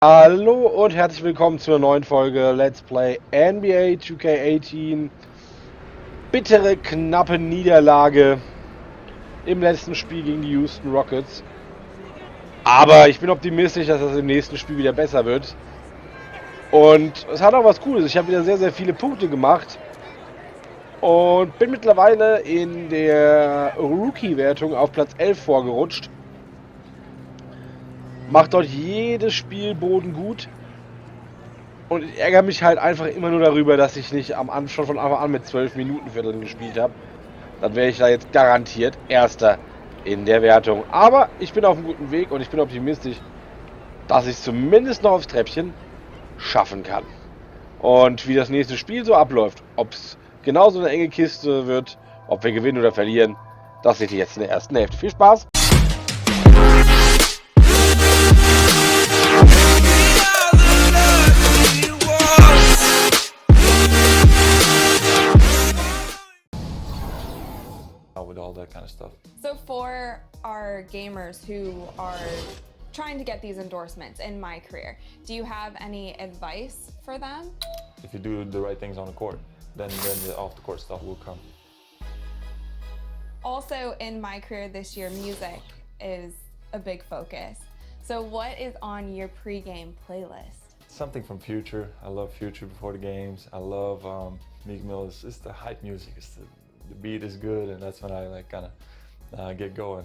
Hallo und herzlich willkommen zur neuen Folge Let's Play NBA 2K18. Bittere, knappe Niederlage im letzten Spiel gegen die Houston Rockets. Aber ich bin optimistisch, dass das im nächsten Spiel wieder besser wird. Und es hat auch was Cooles. Ich habe wieder sehr, sehr viele Punkte gemacht. Und bin mittlerweile in der Rookie-Wertung auf Platz 11 vorgerutscht. Macht dort jedes Spiel Boden gut. Und ich ärgere mich halt einfach immer nur darüber, dass ich nicht schon von Anfang an mit 12 Minuten Vierteln gespielt habe. Dann wäre ich da jetzt garantiert Erster in der Wertung. Aber ich bin auf einem guten Weg und ich bin optimistisch, dass ich es zumindest noch aufs Treppchen schaffen kann. Und wie das nächste Spiel so abläuft, ob es genauso eine enge Kiste wird, ob wir gewinnen oder verlieren, das seht ihr jetzt in der ersten Hälfte. Viel Spaß! With all that kind of stuff. So for our gamers who are trying to get these endorsements in my career, do you have any advice for them? If you do the right things on the court, then the off the court stuff will come. Also in my career this year, music is a big focus. So what is on your pre-game playlist? Something from Future. I love Future before the games. I love Meek Mill. It's the hype music. The beat is good, and that's when I like kind of get going.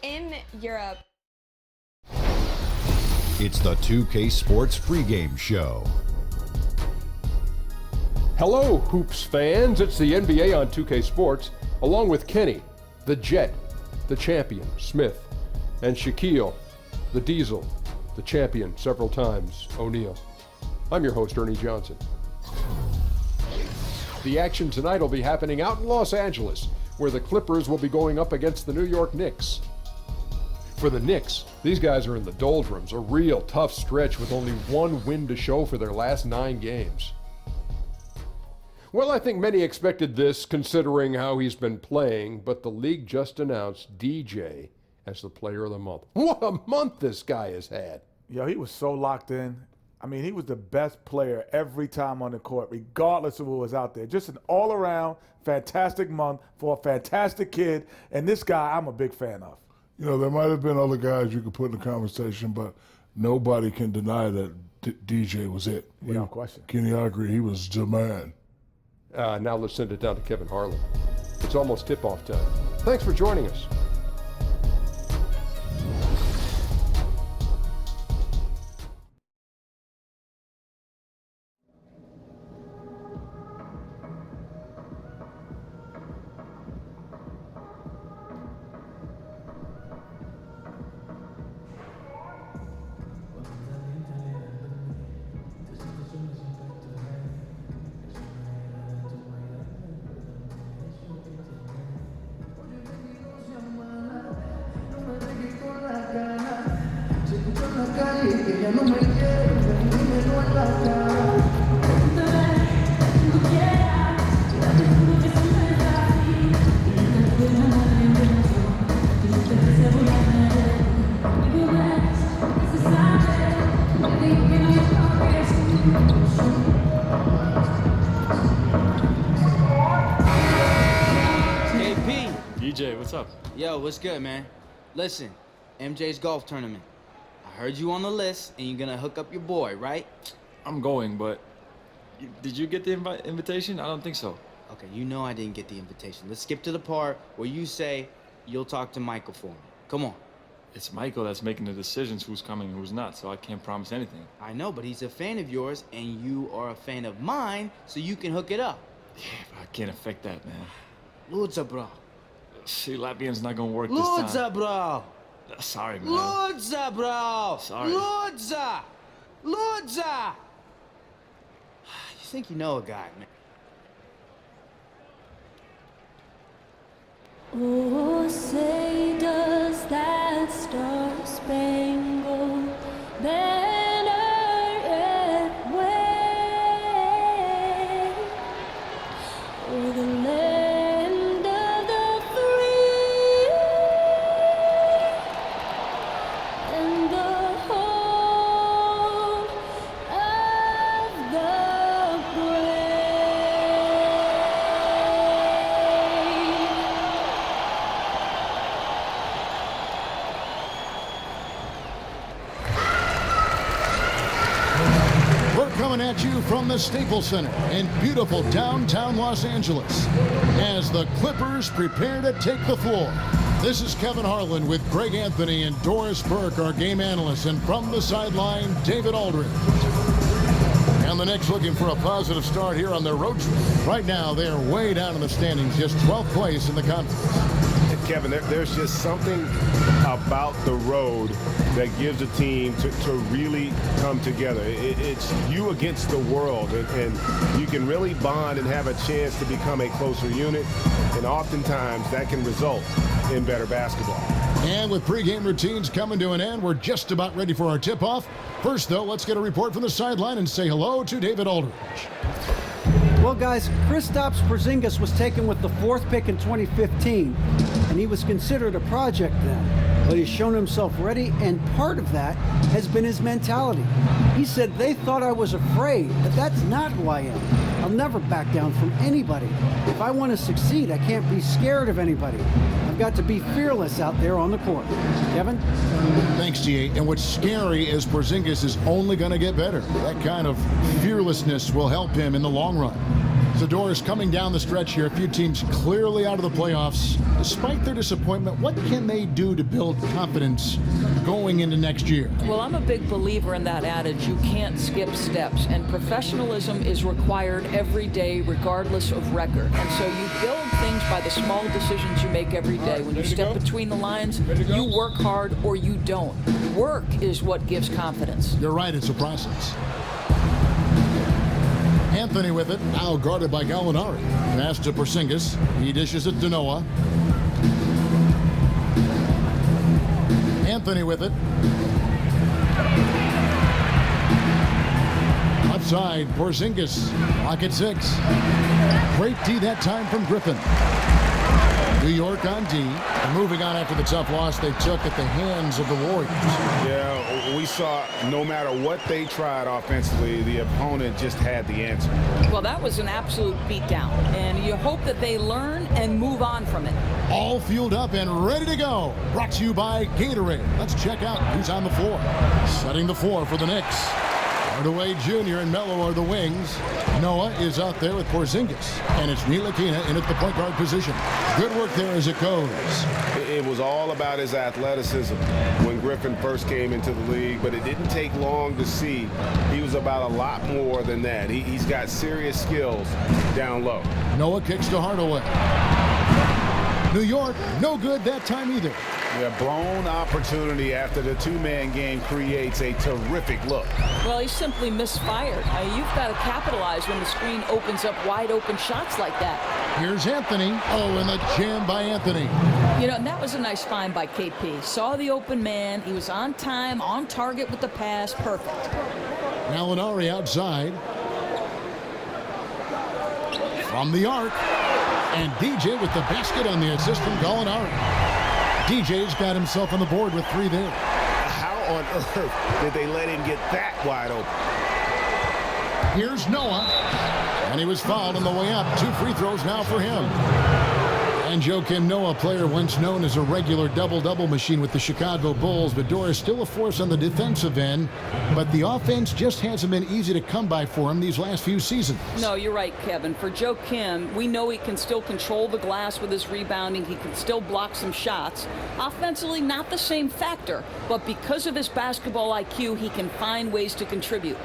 In Europe, It's the 2K Sports pregame show. Hello, Hoops fans. It's the NBA on 2K Sports, along with Kenny, the Jet, the champion, Smith, and Shaquille, the Diesel, the champion several times, O'Neal. I'm your host, Ernie Johnson. The action tonight will be happening out in Los Angeles, where the Clippers will be going up against the New York Knicks. For the Knicks, these guys are in the doldrums, a real tough stretch with only one win to show for their last 9 games. Well, I think many expected this considering how he's been playing, but the league just announced DJ as the player of the month. What a month this guy has had. Yo, he was so locked in. I mean, he was the best player every time on the court, regardless of who was out there. Just an all-around fantastic month for a fantastic kid, and this guy I'm a big fan of. You know, there might have been other guys you could put in the conversation, but nobody can deny that DJ was it. Without question. Kenny, I agree. He was the man. Now let's send it down to Kevin Harlan. It's almost tip-off time. Thanks for joining us. DJ, what's up? Yo, what's good, man? Listen, MJ's golf tournament. I heard you on the list, and you're gonna hook up your boy, right? I'm going, but did you get the invitation? I don't think so. Okay, you know I didn't get the invitation. Let's skip to the part where you say you'll talk to Michael for me. Come on. It's Michael that's making the decisions who's coming and who's not, so I can't promise anything. I know, but he's a fan of yours, and you are a fan of mine, so you can hook it up. Yeah, but I can't affect that, man. Ludza, bro. See, Latvian's not gonna work this Ludza, time. bro. Sorry, man. Ludza, bro. Sorry. Ludza. Ludza. You think you know a guy, man. Oh, say does that star-spangled banner yet wave o'er the land of the free and the home coming at you from the Staples Center in beautiful downtown Los Angeles as the Clippers prepare to take the floor. This is Kevin Harlan with Greg Anthony and Doris Burke, our game analysts, and from the sideline, David Aldridge. And the Knicks looking for a positive start here on their road trip. Right now, they are way down in the standings, just 12th place in the conference. Kevin, there's just something about the road that gives a team to really come together. It's you against the world, and you can really bond and have a chance to become a closer unit, and oftentimes that can result in better basketball. And with pregame routines coming to an end, we're just about ready for our tip-off. First, though, let's get a report from the sideline and say hello to David Aldridge. Well, guys, Kristaps Porzingis was taken with the 4th pick in 2015, and he was considered a project then. But he's shown himself ready, and part of that has been his mentality. He said, "They thought I was afraid, but that's not who I am. I'll never back down from anybody. If I want to succeed, I can't be scared of anybody. I've got to be fearless out there on the court." Kevin? Thanks, T.A. And what's scary is Porzingis is only going to get better. That kind of fearlessness will help him in the long run. So Doris, coming down the stretch here, a few teams clearly out of the playoffs. Despite their disappointment, what can they do to build confidence going into next year? Well, I'm a big believer in that adage, you can't skip steps, and professionalism is required every day regardless of record. And so you build things by the small decisions you make every day. When you step between the lines, you work hard or you don't. Work is what gives confidence. You're right, it's a process. Anthony with it, now guarded by Gallinari. Pass to Porzingis. He dishes it to Noah. Anthony with it. Outside, Porzingis. Lock at 6. Great D that time from Griffin. New York on D. And moving on after the tough loss they took at the hands of the Warriors. Yeah, we saw no matter what they tried offensively, the opponent just had the answer. Well, that was an absolute beatdown, and you hope that they learn and move on from it. All fueled up and ready to go. Brought to you by Gatorade. Let's check out who's on the floor. Setting the floor for the Knicks. Hardaway Jr. and Melo are the wings. Noah is out there with Porzingis. And it's Ntilikina in at the point guard position. Good work there as it goes. It was all about his athleticism when Griffin first came into the league, but it didn't take long to see he was about a lot more than that. He's got serious skills down low. Noah kicks to Hardaway. New York, no good that time either. Yeah, blown opportunity after the two-man game creates a terrific look. Well, he simply misfired. You've got to capitalize when the screen opens up wide open shots like that. Here's Anthony. Oh, and the jam by Anthony. You know, and that was a nice find by KP. Saw the open man. He was on time, on target with the pass. Perfect. Gallinari outside. From the arc. And DJ with the basket on the assist from Gallinari. DJ's got himself on the board with 3 there. How on earth did they let him get that wide open? Here's Noah. And he was fouled on the way up. 2 free throws now for him. And Joakim Noah, player once known as a regular double-double machine with the Chicago Bulls, but Doris still a force on the defensive end. But the offense just hasn't been easy to come by for him these last few seasons. No, you're right, Kevin. For Joakim, we know he can still control the glass with his rebounding. He can still block some shots. Offensively, not the same factor. But because of his basketball IQ, he can find ways to contribute.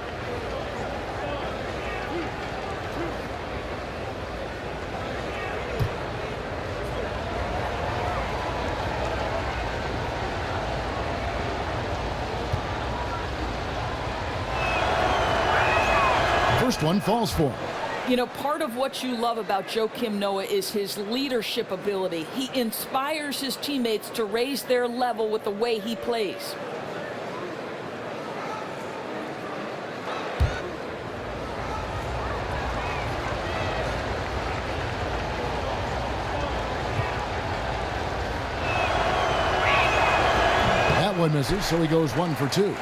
First one falls for him. You know, part of what you love about Joakim Noah is his leadership ability. He inspires his teammates to raise their level with the way he plays. That one misses, so he goes 1 for 2.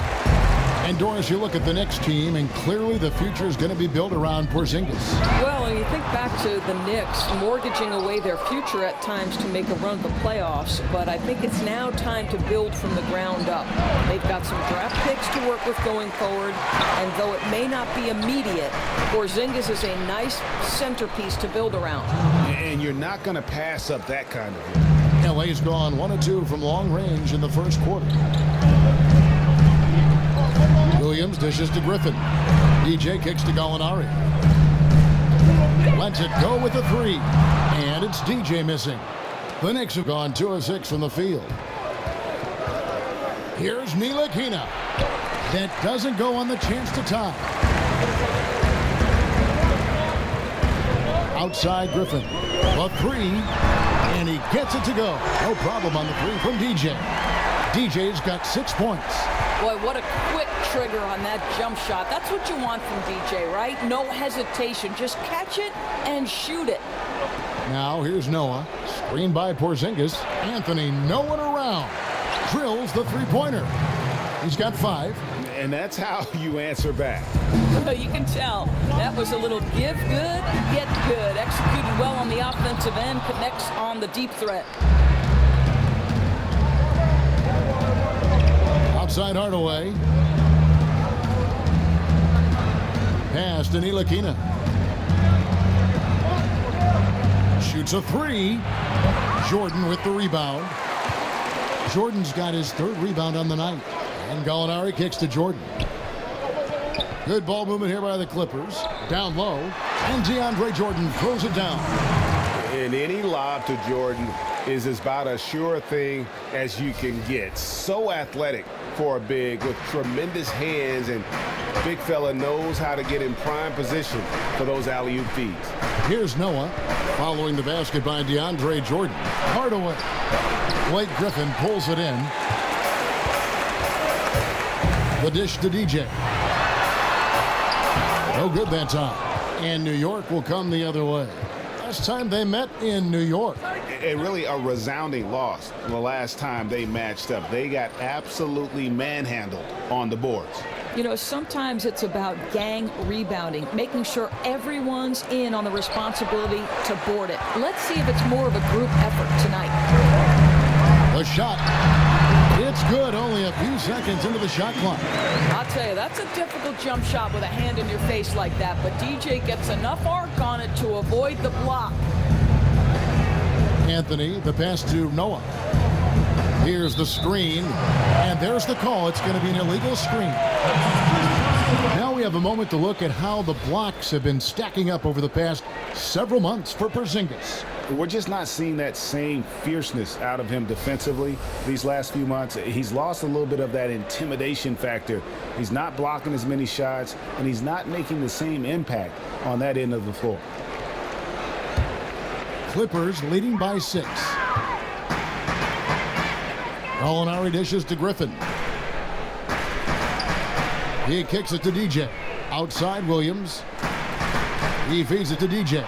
And Doris, you look at the Knicks team, and clearly the future is going to be built around Porzingis. Well, when you think back to the Knicks mortgaging away their future at times to make a run at the playoffs, but I think it's now time to build from the ground up. They've got some draft picks to work with going forward, and though it may not be immediate, Porzingis is a nice centerpiece to build around. And you're not going to pass up that kind of thing. LA's gone 1 of 2 from long range in the first quarter. Williams dishes to Griffin. DJ kicks to Gallinari. Lets it go with a 3. And it's DJ missing. The Knicks have gone 2 of 6 from the field. Here's Ntilikina. That doesn't go on the chance to tie. Outside Griffin. A 3. And he gets it to go. No problem on the 3 from DJ. DJ's got 6 points. Boy, what a quick trigger on that jump shot. That's what you want from DJ, right? No hesitation. Just catch it and shoot it. Now here's Noah. Screened by Porzingis. Anthony, no one around. Drills the 3-pointer. He's got 5. And that's how you answer back. You can tell. That was a little give good, get good. Executed well on the offensive end. Connects on the deep threat. Outside Hardaway. Pass to Ntilikina. Shoots a 3. Jordan with the rebound. Jordan's got his 3rd rebound on the night. And Gallinari kicks to Jordan. Good ball movement here by the Clippers. Down low. And DeAndre Jordan throws it down. And any lob to Jordan is about as sure a thing as you can get. So athletic for a big with tremendous hands, and big fella knows how to get in prime position for those alley-oop feeds. Here's Noah following the basket by DeAndre Jordan. Hardaway. Blake Griffin pulls it in. The dish to DJ. No good that time. And New York will come the other way. Last time they met in New York. And really a resounding loss the last time they matched up. They got absolutely manhandled on the boards. You know, sometimes it's about gang rebounding, making sure everyone's in on the responsibility to board it. Let's see if it's more of a group effort tonight. The shot. It's good, only a few seconds into the shot clock. I'll tell you, that's a difficult jump shot with a hand in your face like that, but DJ gets enough arc on it to avoid the block. Anthony, the pass to Noah. Here's the screen, and there's the call. It's going to be an illegal screen. Now we have a moment to look at how the blocks have been stacking up over the past several months for Porzingis. We're just not seeing that same fierceness out of him defensively these last few months. He's lost a little bit of that intimidation factor. He's not blocking as many shots, and he's not making the same impact on that end of the floor. Clippers leading by 6. Gallinari dishes to Griffin. He kicks it to DJ. Outside Williams. He feeds it to DJ.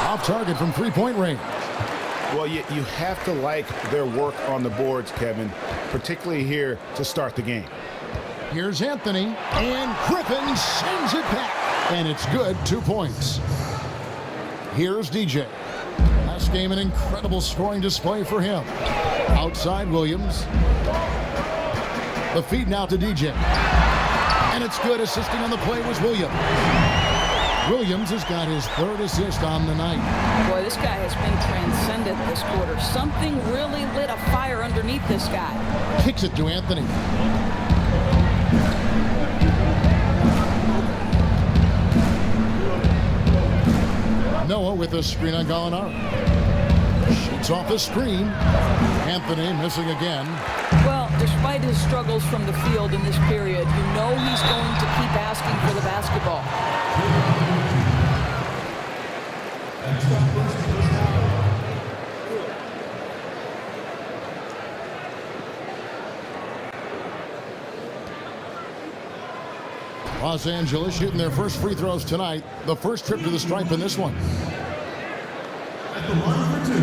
Off target from 3-point range. Well, you have to like their work on the boards, Kevin, particularly here to start the game. Here's Anthony, and Griffin sends it back. And it's good, 2 points. Here's DJ. Last game, an incredible scoring display for him. Outside Williams. The feed now to DJ. And it's good. Assisting on the play was Williams. Williams has got his 3rd assist on the night. Boy, this guy has been transcendent this quarter. Something really lit a fire underneath this guy. Kicks it to Anthony. Noah with a screen on Gallinari. Shoots off the screen. Anthony missing again. Well, despite his struggles from the field in this period, you know he's going to keep asking for the basketball. Los Angeles shooting their first free throws tonight. The first trip to the stripe in this one. At the line for 2.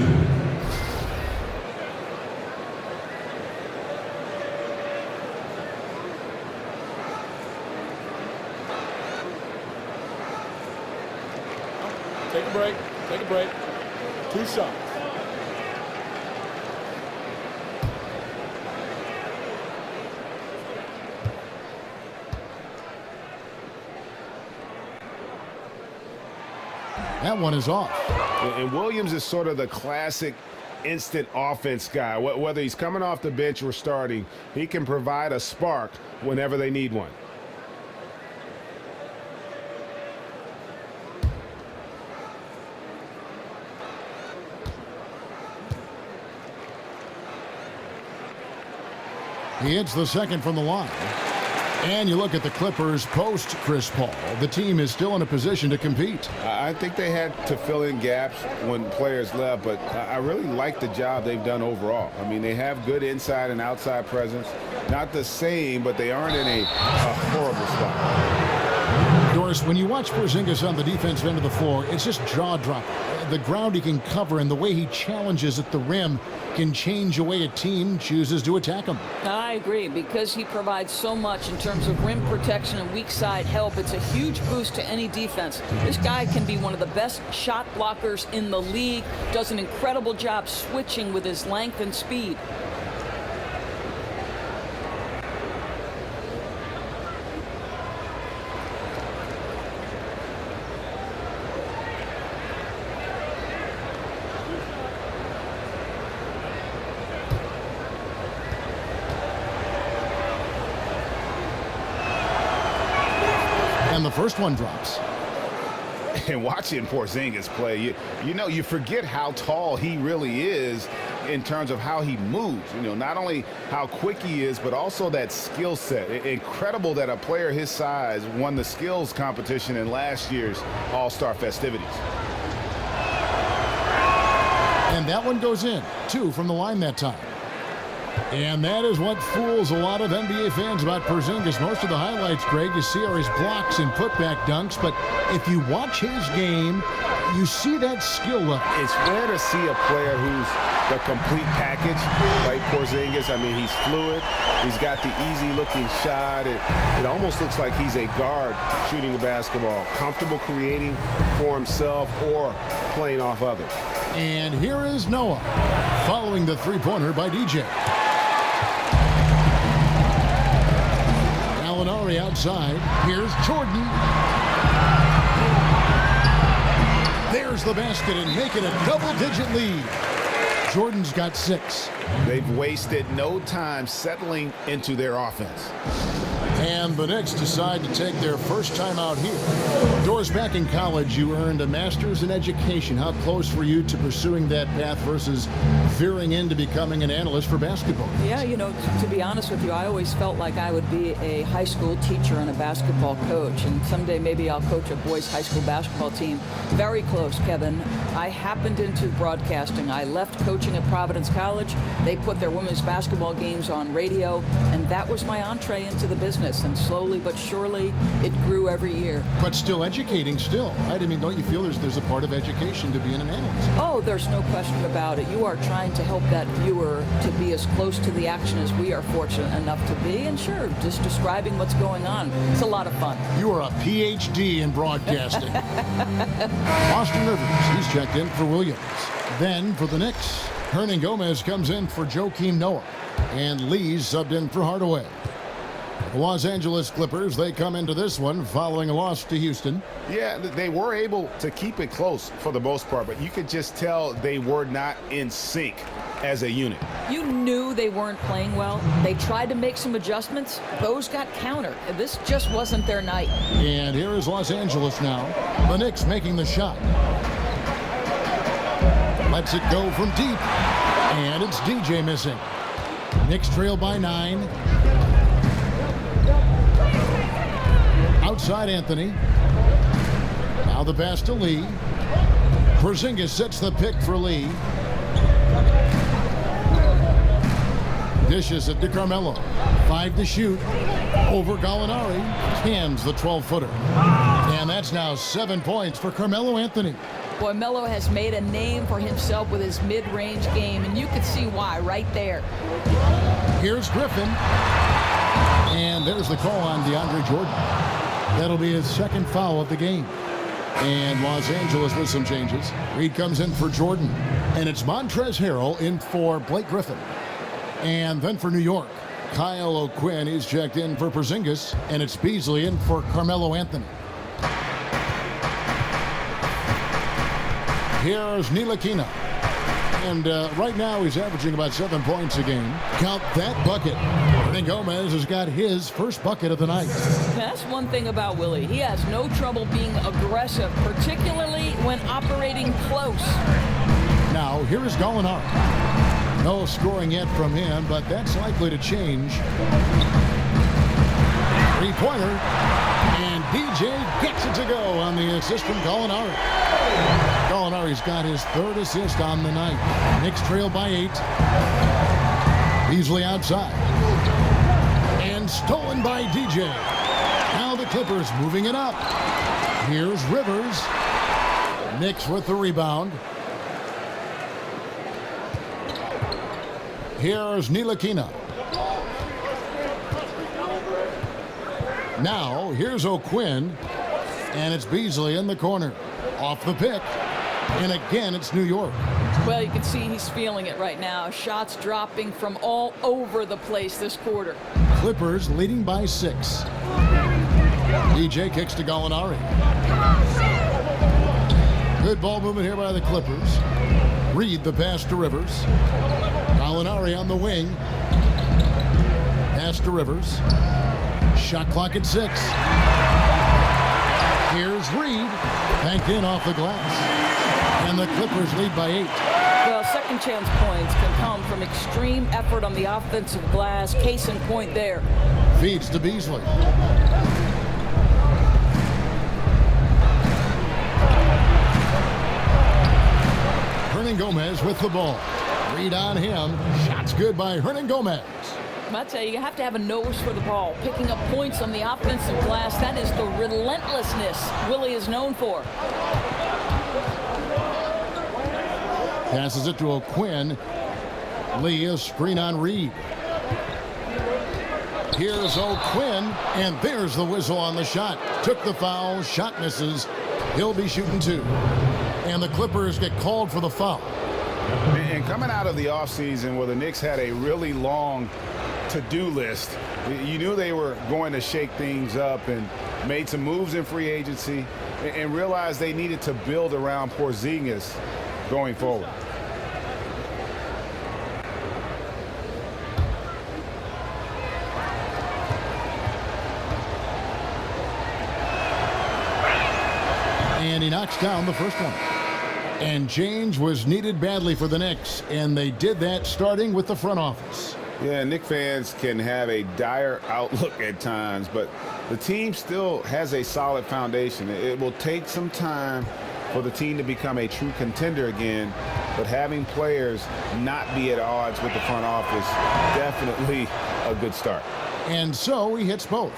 Take a break. Take a break. 2 shots. That one is off. And Williams is sort of the classic instant offense guy. Whether he's coming off the bench or starting, he can provide a spark whenever they need one. He hits the second from the line. And you look at the Clippers post Chris Paul. The team is still in a position to compete. I think they had to fill in gaps when players left, but I really like the job they've done overall. I mean, they have good inside and outside presence. Not the same, but they aren't in a horrible spot. Doris, when you watch Porzingis on the defensive end of the floor, it's just jaw-dropping. The ground he can cover and the way he challenges at the rim can change the way a team chooses to attack him. I agree, because he provides so much in terms of rim protection and weak side help. It's a huge boost to any defense. This guy can be one of the best shot blockers in the league, does an incredible job switching with his length and speed. And the first one drops. And watching Porzingis play, you forget how tall he really is in terms of how he moves. Not only how quick he is, but also that skill set. Incredible that a player his size won the skills competition in last year's All-Star festivities. And that one goes in. 2 from the line that time. And that is what fools a lot of NBA fans about Porzingis. Most of the highlights, Greg, you see are his blocks and putback dunks. But if you watch his game, you see that skill level. It's rare to see a player who's the complete package like Porzingis. I mean, he's fluid. He's got the easy-looking shot. It almost looks like he's a guard shooting the basketball, comfortable creating for himself or playing off others. And here is Noah following the three-pointer by DJ. Gallinari outside. Here's Jordan. There's the basket and make it a double-digit lead. Jordan's got 6. They've wasted no time settling into their offense. And the Knicks decide to take their first time out here. Doris, back in college, you earned a master's in education. How close were you to pursuing that path versus veering into becoming an analyst for basketball? Yeah, to be honest with you, I always felt like I would be a high school teacher and a basketball coach. And someday maybe I'll coach a boys high school basketball team. Very close, Kevin. I happened into broadcasting. I left coaching at Providence College. They put their women's basketball games on radio, and that was my entree into the business. And slowly but surely, it grew every year. But still educating still, right? I mean, don't you feel there's a part of education to being an analyst? Oh, there's no question about it. You are trying to help that viewer to be as close to the action as we are fortunate enough to be. And sure, just describing what's going on. It's a lot of fun. You are a PhD in broadcasting. Austin Rivers, he's checked in for Williams. Then for the Knicks, Hernan Gomez comes in for Joakim Noah. And Lee's subbed in for Hardaway. The Los Angeles Clippers, they come into this one following a loss to Houston. Yeah, they were able to keep it close for the most part, but you could just tell they were not in sync as a unit. You knew they weren't playing well. They tried to make some adjustments. Those got countered. This just wasn't their night. And here is Los Angeles now. The Knicks making the shot. Lets it go from deep. And it's DJ missing. Knicks trail by 9. Outside Anthony. Now the pass to Lee. Porzingis sets the pick for Lee. Dishes it to Carmelo. 5 to shoot. Over Gallinari. Cans the 12-footer. And that's now 7 points for Carmelo Anthony. Boy, Melo has made a name for himself with his mid-range game, and you can see why right there. Here's Griffin. And there's the call on DeAndre Jordan. That'll be his second foul of the game. And Los Angeles with some changes. Reed comes in for Jordan. And it's Montrezl Harrell in for Blake Griffin. And then for New York, Kyle O'Quinn is checked in for Porzingis. And it's Beasley in for Carmelo Anthony. Here's Ntilikina. And right now he's averaging about 7 points a game. Count that bucket. Hernan Gomez has got his first bucket of the night. That's one thing about Willie. He has no trouble being aggressive, particularly when operating close. Now, here is Gallinari. No scoring yet from him, but that's likely to change. Three-pointer. And DJ gets it to go on the assist from Gallinari. Gallinari's got his third assist on the night. Knicks trail by 8. Beasley outside. And stolen by DJ. Now the Clippers moving it up. Here's Rivers. Knicks with the rebound. Here's Ntilikina. Now, here's O'Quinn. And it's Beasley in the corner. Off the pick. And again, it's New York. Well, you can see he's feeling it right now. Shots dropping from all over the place this quarter. Clippers leading by 6. DJ kicks to Gallinari. Good ball movement here by the Clippers. Reed the pass to Rivers. Gallinari on the wing. Pass to Rivers. Shot clock at 6. Here's Reed. Banked in off the glass. And the Clippers lead by 8. Well, second chance points can come from extreme effort on the offensive glass. Case in point there. Feeds to Beasley. Hernan Gomez with the ball. Reed on him. Shots good by Hernan Gomez. I tell you, you have to have a nose for the ball. Picking up points on the offensive glass, that is the relentlessness Willie is known for. Passes it to O'Quinn. Lee, a screen on Reed. Here's O'Quinn, and there's the whistle on the shot. Took the foul, shot misses. He'll be shooting 2. And the Clippers get called for the foul. And coming out of the offseason where the Knicks had a really long to-do list, you knew they were going to shake things up and made some moves in free agency and realized they needed to build around Porzingis going forward. And he knocks down the first one. And change was needed badly for the Knicks, and they did that starting with the front office. Yeah, Knick fans can have a dire outlook at times, but the team still has a solid foundation. It will take some time for the team to become a true contender again, but having players not be at odds with the front office, definitely a good start. And so he hits both.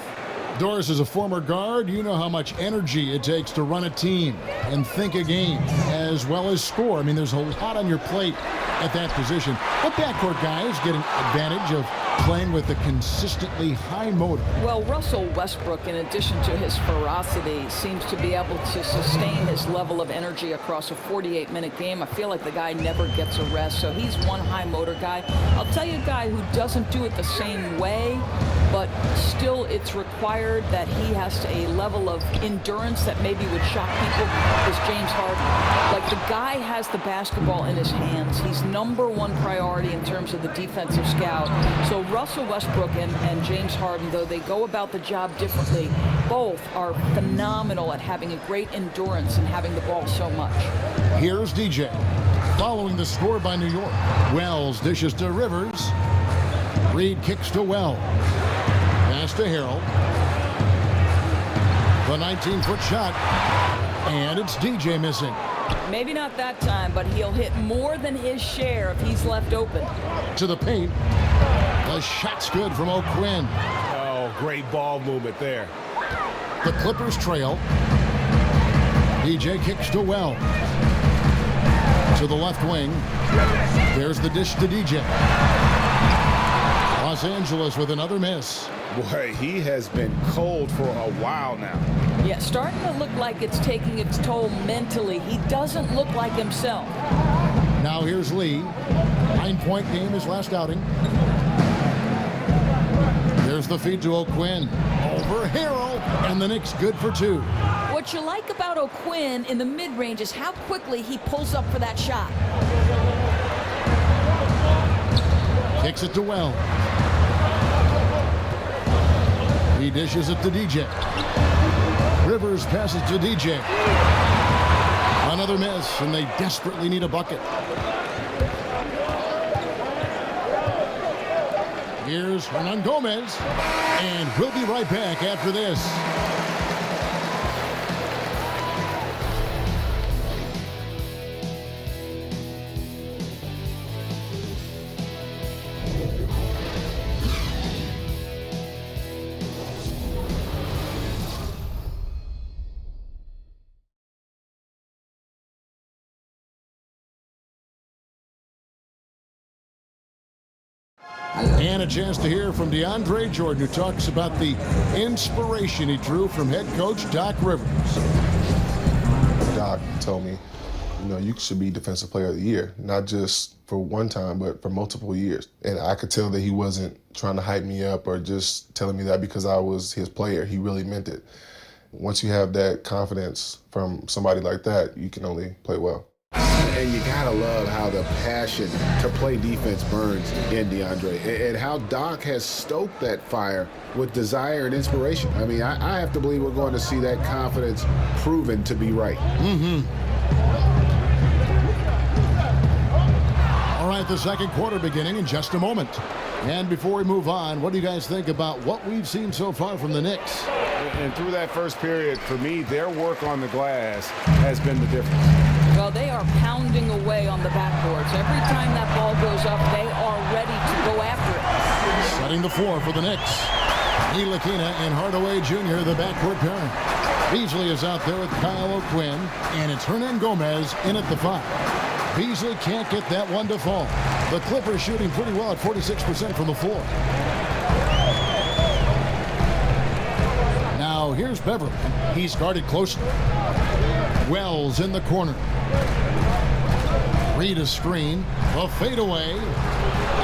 Doris is a former guard. You know how much energy it takes to run a team and think a game as well as score. I mean, there's a lot on your plate at that position. But backcourt guys get an advantage of playing with a consistently high motor. Well, Russell Westbrook, in addition to his ferocity, seems to be able to sustain his level of energy across a 48-minute game. I feel like the guy never gets a rest, so he's one high motor guy. I'll tell you a guy who doesn't do it the same way, but still it's required that he has a level of endurance that maybe would shock people, is James Harden. Like, the guy has the basketball in his hands. He's #1 priority in terms of the defensive scout. So Russell Westbrook and James Harden, though they go about the job differently, both are phenomenal at having a great endurance and having the ball so much. Here's DJ. Following the score by New York. Wells dishes to Rivers. Reed kicks to Wells. Pass to Harrell. The 19-foot shot. And it's DJ missing. Maybe not that time, but he'll hit more than his share if he's left open. To the paint. The shot's good from O'Quinn. Oh, great ball movement there. The Clippers trail. DJ kicks to Wells. To the left wing. There's the dish to DJ. Los Angeles with another miss. Boy, he has been cold for a while now. Yeah, starting to look like it's taking its toll mentally. He doesn't look like himself. Now here's Lee. 9-point game his last outing. There's the feed to O'Quinn. Over Harrell, and the Knicks good for 2. What you like about O'Quinn in the mid-range is how quickly he pulls up for that shot. Kicks it to Well. He dishes it to DJ. Rivers passes to DJ. Another miss, and they desperately need a bucket. Here's Hernan Gomez, and we'll be right back after this. And a chance to hear from DeAndre Jordan, who talks about the inspiration he drew from head coach Doc Rivers. Doc told me, you should be Defensive Player of the Year, not just for one time, but for multiple years. And I could tell that he wasn't trying to hype me up or just telling me that because I was his player. He really meant it. Once you have that confidence from somebody like that, you can only play well. And you gotta love how the passion to play defense burns in DeAndre, and how Doc has stoked that fire with desire and inspiration. I mean, I have to believe we're going to see that confidence proven to be right. All right, the second quarter beginning in just a moment. And before we move on, what do you guys think about what we've seen so far from the Knicks? And through that first period, for me, their work on the glass has been the difference. Well, they are pounding away on the backboards. Every time that ball goes up, they are ready to go after it. Setting the floor for the Knicks. Ntilikina and Hardaway Jr., the backcourt pairing. Beasley is out there with Kyle O'Quinn, and it's Hernan Gomez in at the 5. Beasley can't get that one to fall. The Clippers shooting pretty well at 46% from the floor. Now here's Beverly. He's guarded closely. Wells in the corner. Reed a screen, a fadeaway,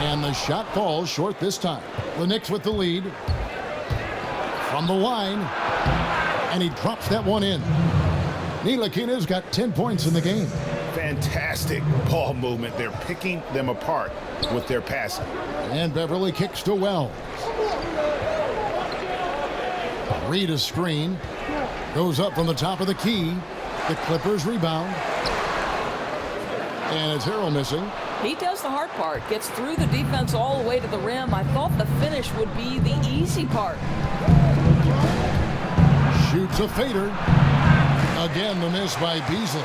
and the shot falls short this time. The Knicks with the lead from the line, and he drops that one in. Ntilikina's got 10 points in the game. Fantastic ball movement. They're picking them apart with their passing. And Beverly kicks to Wells. Reed a screen, goes up from the top of the key. The Clippers rebound. And it's Harrell missing. He does the hard part, gets through the defense all the way to the rim. I thought the finish would be the easy part. Shoots a fader. Again, the miss by Beasley.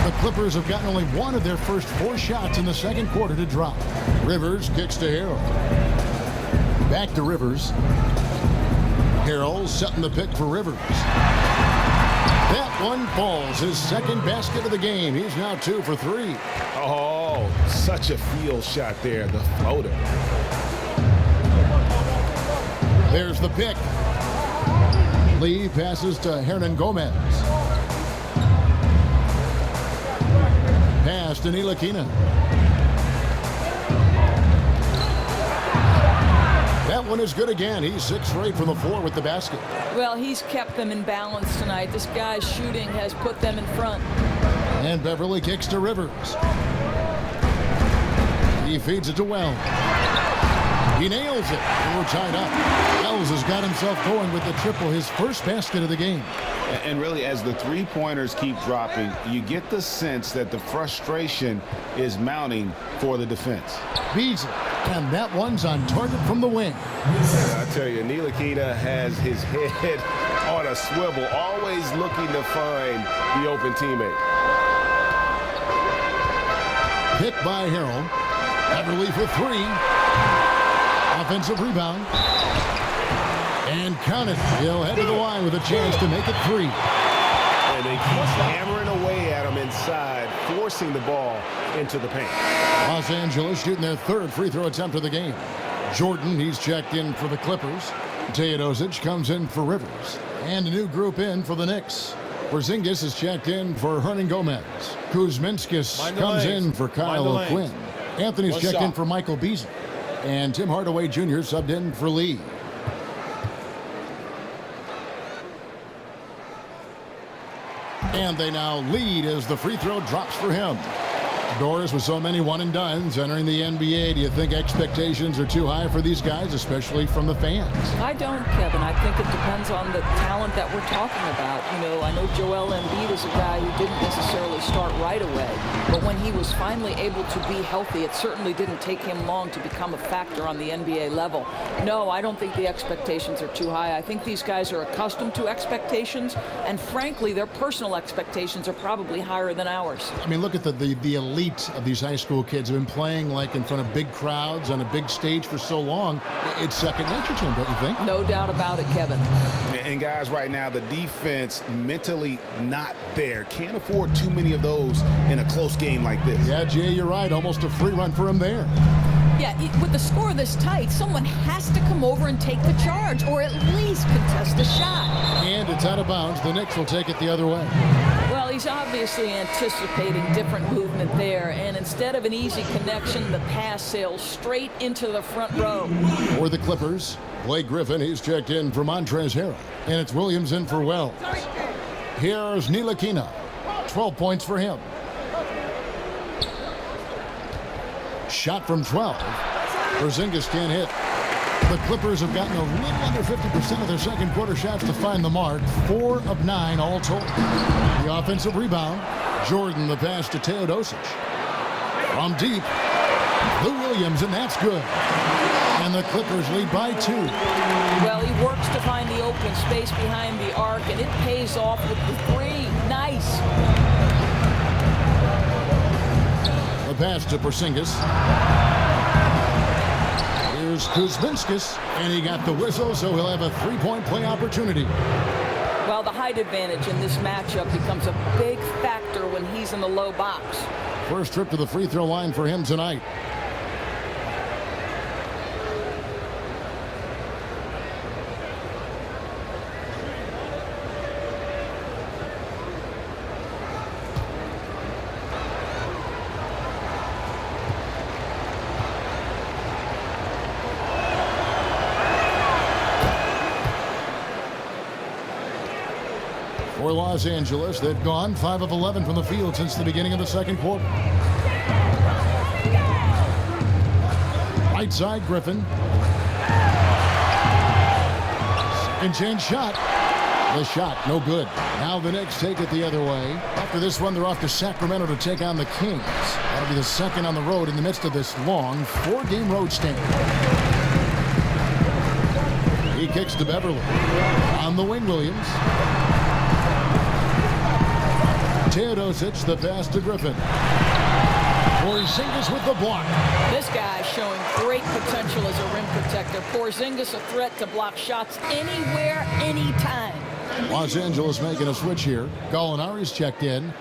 The Clippers have gotten only one of their first 4 shots in the second quarter to drop. Rivers kicks to Harrell. Back to Rivers. Harrell setting the pick for Rivers. That one falls, his second basket of the game. He's now 2 for 3. Oh, such a field shot there, the floater. There's the pick. Lee passes to Hernan Gomez. Pass to Ntilikina. That one is good again. He's 6 for 8 from the floor with the basket. Well, he's kept them in balance tonight. This guy's shooting has put them in front. And Beverly kicks to Rivers. He feeds it to Wells. He nails it, and we're tied up. Wells has got himself going with the triple, his first basket of the game. And really, as the three-pointers keep dropping, you get the sense that the frustration is mounting for the defense. Beasley, and that one's on target from the wing. I tell you, Ntilikina has his head on a swivel, always looking to find the open teammate. Hit by Harrell. Beverly for 3. Offensive rebound. And count it. He'll head to the line with a chance to make it 3. And they keep hammering away at him inside, forcing the ball into the paint. Los Angeles shooting their 3rd free throw attempt of the game. Jordan, he's checked in for the Clippers. Teodosic comes in for Rivers. And a new group in for the Knicks. Porzingis is checked in for Hernan Gomez. Kuzminskis comes in for Kyle O'Quinn. Anthony's checked in for Michael Beasley. And Tim Hardaway Jr. subbed in for Lee. And they now lead as the free throw drops for him. Doris, with so many one-and-dones entering the NBA, do you think expectations are too high for these guys, especially from the fans? I don't, Kevin. I think it depends on the talent that we're talking about. You know, I know Joel Embiid is a guy who didn't necessarily start right away, but when he was finally able to be healthy, it certainly didn't take him long to become a factor on the NBA level. No, I don't think the expectations are too high. I think these guys are accustomed to expectations, and frankly, their personal expectations are probably higher than ours. I mean, look at the elite of these high school kids have been playing like in front of big crowds on a big stage for so long. It's second nature to them, don't you think? No doubt about it, Kevin. And guys, right now, the defense mentally not there. Can't afford too many of those in a close game like this. Yeah, Jay, you're right. Almost a free run for him there. Yeah, with the score this tight, someone has to come over and take the charge, or at least contest the shot. And it's out of bounds. The Knicks will take it the other way. Well, he's obviously anticipating different movement there, and instead of an easy connection, the pass sails straight into the front row. For the Clippers, Blake Griffin, he's checked in for Montrezl Harrell, and it's Williams in for Wells. Here's Ntilikina, 12 points for him. Shot from 12. Porzingis can't hit. The Clippers have gotten a little under 50% of their second quarter shots to find the mark. 4 of 9 all told. The offensive rebound. Jordan the pass to Teodosic. From deep. Lou Williams, and that's good. And the Clippers lead by 2. Well, he works to find the open space behind the arc, and it pays off with the 3. Nice. The pass to Porzingis. Here's Kuzminskis, and he got the whistle, so he'll have a three-point play opportunity. Well, the height advantage in this matchup becomes a big factor when he's in the low box. First trip to the free throw line for him tonight. For Los Angeles, they've gone 5 of 11 from the field since the beginning of the second quarter. Right side, Griffin. Second chance shot. The shot, no good. Now the Knicks take it the other way. After this one, they're off to Sacramento to take on the Kings. That'll be the second on the road in the midst of this long 4-game road stand. He kicks to Beverly. On the wing, Williams. Teodosic, the pass to Griffin. Porzingis with the block. This guy showing great potential as a rim protector. Porzingis a threat to block shots anywhere, anytime. Los Angeles making a switch here. Gallinari's checked in.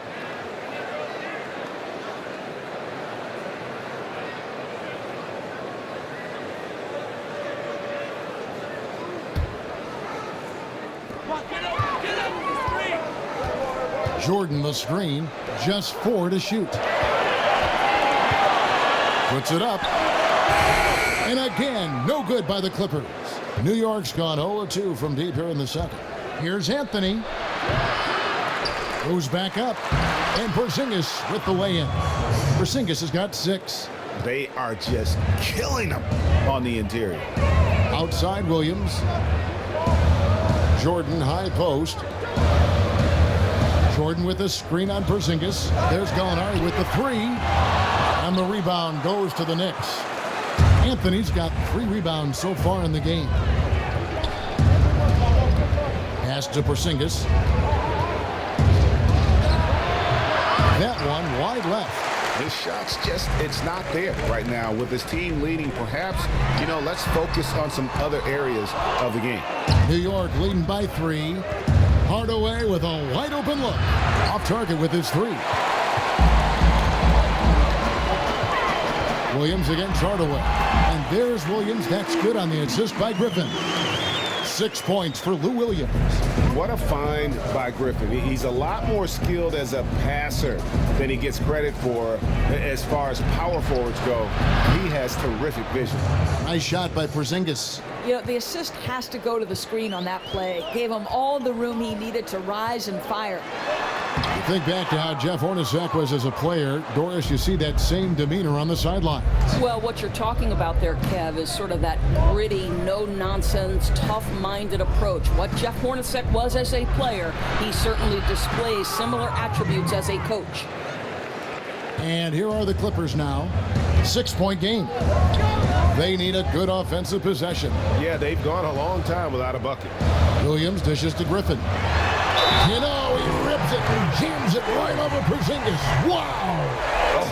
Jordan the screen, just 4 to shoot. Puts it up. And again, no good by the Clippers. New York's gone 0-2 from deep here in the second. Here's Anthony. Goes back up. And Porzingis with the lay-in. Porzingis has got 6. They are just killing them on the interior. Outside Williams. Jordan high post. Jordan with the screen on Porzingis. There's Gallinari with the 3. And the rebound goes to the Knicks. Anthony's got 3 rebounds so far in the game. Pass to Porzingis. That one wide left. His shot's just, it's not there right now. With his team leading, perhaps, let's focus on some other areas of the game. New York leading by 3. Hardaway with a wide open look. Off target with his 3. Williams against Hardaway. And there's Williams. That's good on the assist by Griffin. 6 points for Lou Williams. What a find by Griffin. He's a lot more skilled as a passer than he gets credit for as far as power forwards go. He has terrific vision. Nice shot by Porzingis. You know, the assist has to go to the screen on that play. Gave him all the room he needed to rise and fire. You think back to how Jeff Hornacek was as a player. Doris, you see that same demeanor on the sideline. Well, what you're talking about there, Kev, is sort of that gritty, no-nonsense, tough-minded approach. What Jeff Hornacek was as a player, he certainly displays similar attributes as a coach. And here are the Clippers now. 6-point game. They need a good offensive possession. Yeah, they've gone a long time without a bucket. Williams dishes to Griffin. You know, he rips it and jams it right over Porzingis. Wow!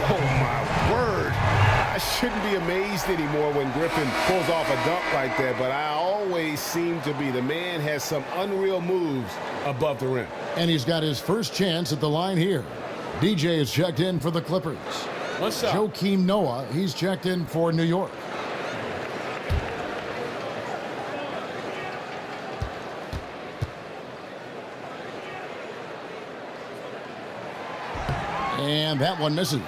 Oh, my word. I shouldn't be amazed anymore when Griffin pulls off a dunk like that, but I always seem to be. The man has some unreal moves above the rim. And he's got his first chance at the line here. DJ is checked in for the Clippers. What's up? Joakim Noah, he's checked in for New York. And that one misses.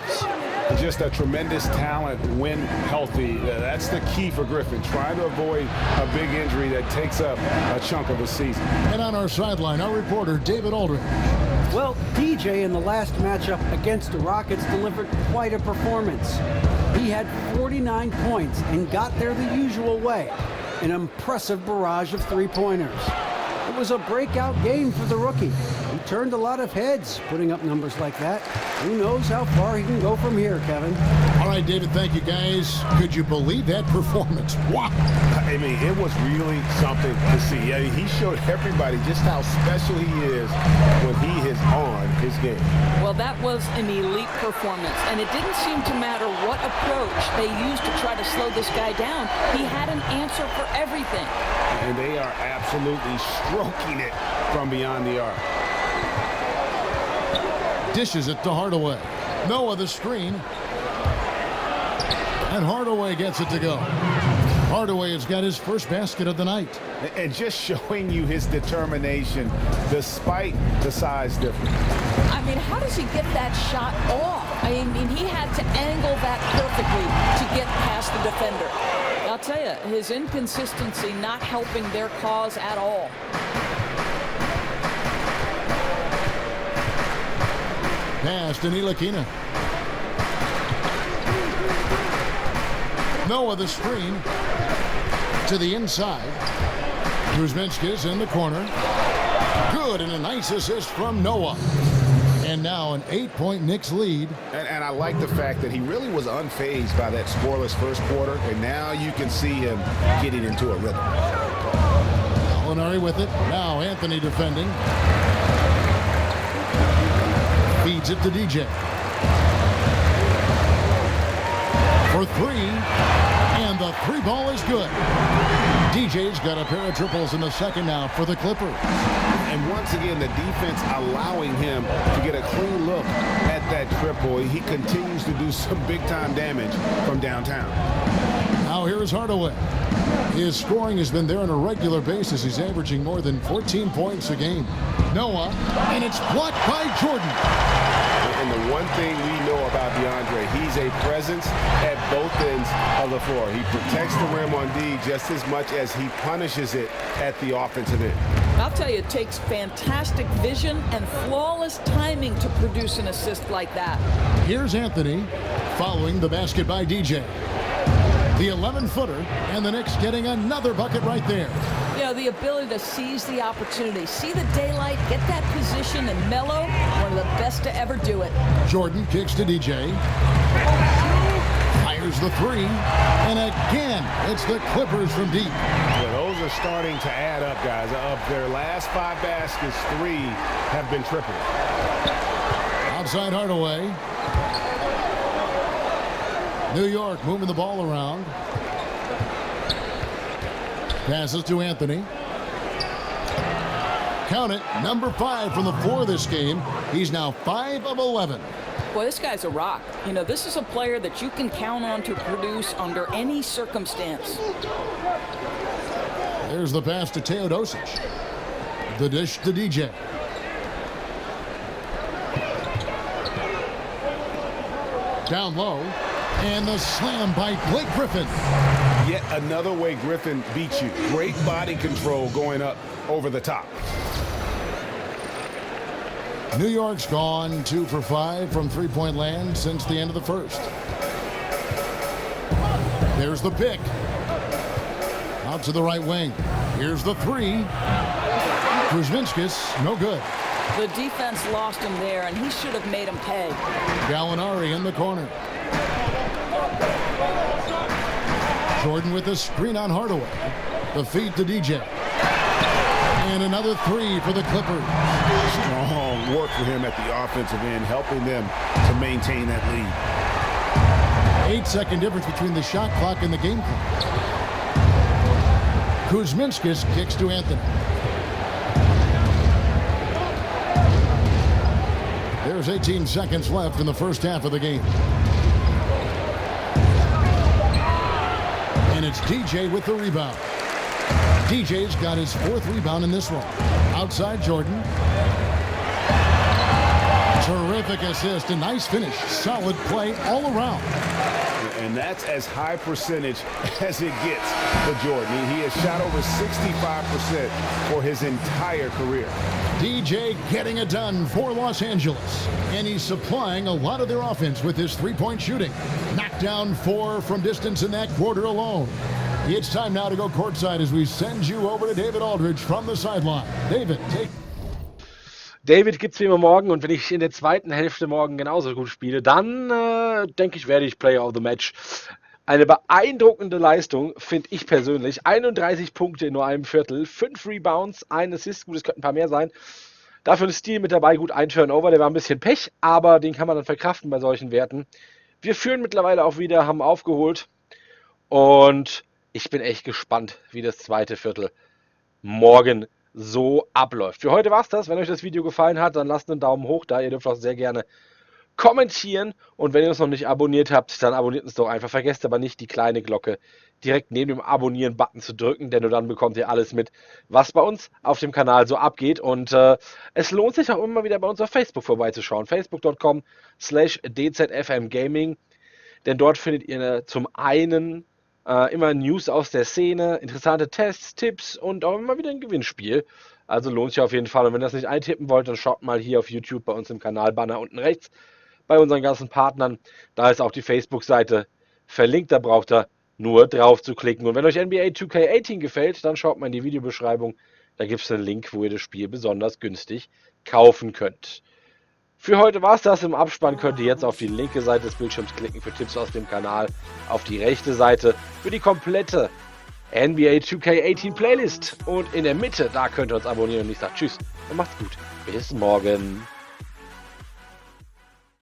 Just a tremendous talent when healthy. That's the key for Griffin, trying to avoid a big injury that takes up a chunk of the season. And on our sideline, our reporter, David Aldridge. Well, DJ in the last matchup against the Rockets delivered quite a performance. He had 49 points and got there the usual way, an impressive barrage of three-pointers. It was a breakout game for the rookie. He turned a lot of heads putting up numbers like that. Who knows how far he can go from here, Kevin. All right, David, thank you, guys. Could you believe that performance? Wow. I mean, it was really something to see. Yeah, he showed everybody just how special he is when he is on his game. Well, that was an elite performance, and it didn't seem to matter what approach they used to try to slow this guy down. He had an answer for everything. And they are absolutely stroking it from beyond the arc. Dishes it to Hardaway. Noah the screen. And Hardaway gets it to go. Hardaway has got his first basket of the night. And just showing you his determination despite the size difference. I mean, how does he get that shot off? I mean, he had to angle that perfectly to get past the defender. I'll tell you, his inconsistency not helping their cause at all. Pass to Ntilikina. Noah the screen to the inside. Kuzminskis in the corner. Good, and a nice assist from Noah. And now an 8-point Knicks lead. And I like the fact that he really was unfazed by that scoreless first quarter, and now you can see him getting into a rhythm. Molinari with it. Now Anthony defending. Feeds it to DJ. For three, and the three ball is good. DJ's got a pair of triples in the second now for the Clippers. And once again, the defense allowing him to get a clean look at that triple. He continues to do some big-time damage from downtown. Now here's Hardaway. His scoring has been there on a regular basis. He's averaging more than 14 points a game. Noah, and it's blocked by Jordan. And the one thing we know about DeAndre, he's a presence at both ends of the floor. He protects the rim on D just as much as he punishes it at the offensive end. I'll tell you, it takes fantastic vision and flawless timing to produce an assist like that. Here's Anthony following the basket by DJ. The 11-footer, and the Knicks getting another bucket right there. You know, the ability to seize the opportunity, see the daylight, get that position, and mellow, one of the best to ever do it. Jordan kicks to DJ. Fires the three, and again, it's the Clippers from deep. Yeah, those are starting to add up, guys. Of their last 5 baskets, 3 have been triple. Outside Hardaway. New York moving the ball around. Passes to Anthony. Count it, number 5 from the floor this game. He's now 5 of 11. Boy, this guy's a rock. You know, this is a player that you can count on to produce under any circumstance. There's the pass to Teodosic. The dish to DJ. Down low. And the slam by Blake Griffin. Yet another way Griffin beats you. Great body control going up over the top. New York's gone 2 for 5 from three-point land since the end of the first. There's the pick. Out to the right wing. Here's the three. Kuzminskis, no good. The defense lost him there, and he should have made him pay. Gallinari in the corner. Jordan with the screen on Hardaway. The feed to DJ. And another three for the Clippers. Strong work for him at the offensive end, helping them to maintain that lead. 8-second difference between the shot clock and the game clock. Kuzminskis kicks to Anthony. There's 18 seconds left in the first half of the game. And it's DJ with the rebound. DJ's got his 4th rebound in this one. Outside Jordan. Terrific assist, a nice finish. Solid play all around. And that's as high percentage as it gets for Jordan. He has shot over 65% for his entire career. DJ getting it done for Los Angeles. And he's supplying a lot of their offense with his three-point shooting. Knocked down 4 from distance in that quarter alone. It's time now to go courtside as we send you over to David Aldridge from the sideline. David, take... David gibt's wie immer morgen, und wenn ich in der zweiten Hälfte morgen genauso gut spiele, dann denke ich, werde ich Player of the Match. Eine beeindruckende Leistung, finde ich persönlich. 31 Punkte in nur einem Viertel, 5 Rebounds, 1 Assist, gut, es könnten ein paar mehr sein. Dafür ein Stil mit dabei, gut, ein Turnover, der war ein bisschen Pech, aber den kann man dann verkraften bei solchen Werten. Wir führen mittlerweile auch wieder, haben aufgeholt, und ich bin echt gespannt, wie das zweite Viertel morgen so abläuft. Für heute war's das. Wenn euch das Video gefallen hat, dann lasst einen Daumen hoch da. Ihr dürft auch sehr gerne kommentieren. Und wenn ihr uns noch nicht abonniert habt, dann abonniert uns doch einfach. Vergesst aber nicht, die kleine Glocke direkt neben dem Abonnieren-Button zu drücken, denn nur dann bekommt ihr alles mit, was bei uns auf dem Kanal so abgeht. Und es lohnt sich auch immer wieder bei uns auf Facebook vorbeizuschauen. Facebook.com/dzfmgaming. Denn dort findet ihr zum einen immer News aus der Szene, interessante Tests, Tipps und auch immer wieder ein Gewinnspiel. Also lohnt sich auf jeden Fall. Und wenn ihr das nicht eintippen wollt, dann schaut mal hier auf YouTube bei uns im Kanalbanner unten rechts bei unseren ganzen Partnern. Da ist auch die Facebook-Seite verlinkt. Da braucht ihr nur drauf zu klicken. Und wenn euch NBA 2K18 gefällt, dann schaut mal in die Videobeschreibung. Da gibt es einen Link, wo ihr das Spiel besonders günstig kaufen könnt. Für heute war es das. Im Abspann könnt ihr jetzt auf die linke Seite des Bildschirms klicken für Tipps aus dem Kanal, auf die rechte Seite für die komplette NBA 2K18 Playlist, und in der Mitte, da könnt ihr uns abonnieren, und ich sage tschüss und macht's gut. Bis morgen.